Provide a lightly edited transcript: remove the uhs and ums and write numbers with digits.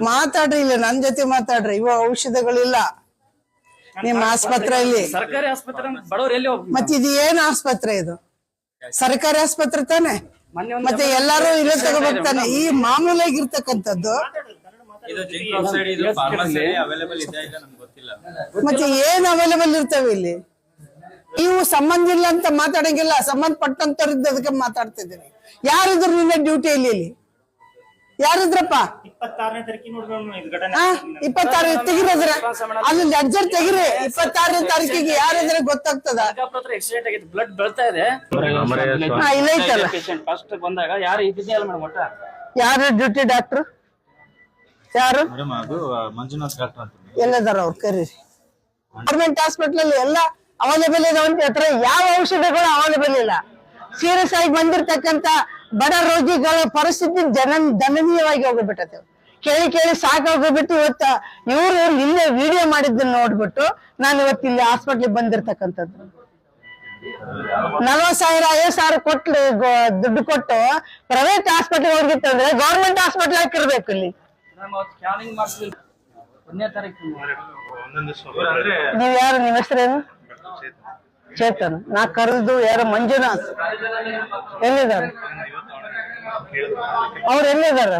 ಮಾತಾಡ್ರಿ, ಇಲ್ಲ ನನ್ ಜೊತೆ ಮಾತಾಡ್ರಿ. ಇವ ಔಷಧಗಳಿಲ್ಲ ನಿಮ್ಮ ಆಸ್ಪತ್ರೆಯಲ್ಲಿ. ಸರ್ಕಾರಿ ಆಸ್ಪತ್ರೆ ಬಡವರು ಎಲ್ಲಿ ಹೋಗ್ಬೇಕು? ಮತ್ತೆ ಇದು ಏನ್ ಆಸ್ಪತ್ರೆ? ಇದು ಸರ್ಕಾರಿ ಆಸ್ಪತ್ರೆ ತಾನೆ? ಮತ್ತೆ ಎಲ್ಲಾರು ಇಲ್ಲೇ ತಗೋಬೇಕಾನೆ. ಈ ಮಾಮೂಲಾಗಿರ್ತಕ್ಕಂಥದ್ದು ಮತ್ತೆ ಏನ್ ಅವೈಲೇಬಲ್ ಇರ್ತವೆ ಇಲ್ಲಿ? ನೀವು ಸಂಬಂಧ ಇಲ್ಲ ಅಂತ ಮಾತಾಡಂಗಿಲ್ಲ, ಸಂಬಂಧಪಟ್ಟಂತವ್ರಿದ್ದ ಅದಕ್ಕೆ ಮಾತಾಡ್ತಿದ್ದೀನಿ. ಯಾರಿದ್ರು ನಿನ್ನೆ ಡ್ಯೂಟಿಯಲ್ಲಿ? ಇಲ್ಲಿ ಯಾರಿದ್ರಪ್ಪ? 26 ತೆಗಿರೋದ್ರ ಅಲ್ಲಿ ಅರ್ಜೆಂಟ್ ತೆಗಿರಿ. 26ನೇ ತಾರೀಕಿಗೆ ಯಾರಿದ್ರೆ ಗೊತ್ತಾಗ್ತದ? ಬ್ಲಡ್ ಬೆಳ್ತಾ ಇದೆ. ಇಲ್ಲ ಐತಲ್ಲ. ಫಸ್ಟ್ ಬಂದಾಗ ಯಾರು ಇದ್ದಿಲ್ಲ ಮೇಡಮ್. ಒಟ್ಟ ಯಾರು ಡ್ಯೂಟಿ ಡಾಕ್ಟ್ರು? ಯಾರು? ಮಂಜುನಾಥ್ ಡಾಕ್ಟರ್ ಅಂತ. ಎಲ್ಲದಾರ ಅವ್ರು ಕರೀರಿ. ಗೌರ್ಮೆಂಟ್ ಹಾಸ್ಪಿಟಲ್ ಅಲ್ಲಿ ಎಲ್ಲ ಅವೈಲೇಬಲ್ ಇದಾವಂತ ಹೇಳ್ತಾರೆ. ಯಾವ ಔಷಧಿಗಳು ಅವೈಲೇಬಲ್ ಇಲ್ಲ. ಸೀರಿಯಸ್ ಆಗಿ ಬಂದಿರತಕ್ಕಂತ ಬಡ ರೋಗಿಗಳ ಪರಿಸ್ಥಿತಿ ದಯನೀಯವಾಗಿ ಹೋಗ್ಬಿಟ್ಟೆ. ಕೇಳಿ ಕೇಳಿ ಸಾಕಾಗೋಗ್ಬಿಟ್ಟು ಇವತ್ತ ಇವ್ರು ಇಲ್ಲೇ ವಿಡಿಯೋ ಮಾಡಿದ್ದನ್ನ ನೋಡ್ಬಿಟ್ಟು ನಾನು ಇವತ್ತು ಇಲ್ಲಿ ಹಾಸ್ಪಿಟ್ಲಿಗೆ ಬಂದಿರ್ತಕ್ಕಂಥದ್ದು. 40,000 50,000 ಕೊಟ್ಟು ದುಡ್ಡು ಕೊಟ್ಟು ಪ್ರೈವೇಟ್ ಹಾಸ್ಪಿಟಲ್ ಹೋಗಿತ್ತಂದ್ರೆ ಗೌರ್ಮೆಂಟ್ ಹಾಸ್ಪಿಟಲ್ ಹಾಕಿರ್ಬೇಕು. ಇಲ್ಲಿ ನೀವ್ ಯಾರು? ನಿಮ್ ಹೆಸರೇನು? ಚೇತನ್. ನಾ ಕರೆದು ಯಾರು? ಮಂಜುನಾಥ್. ಎಲ್ಲಿದಾರ ಅವ್ರು? ಎಲ್ಲಿದಾರ?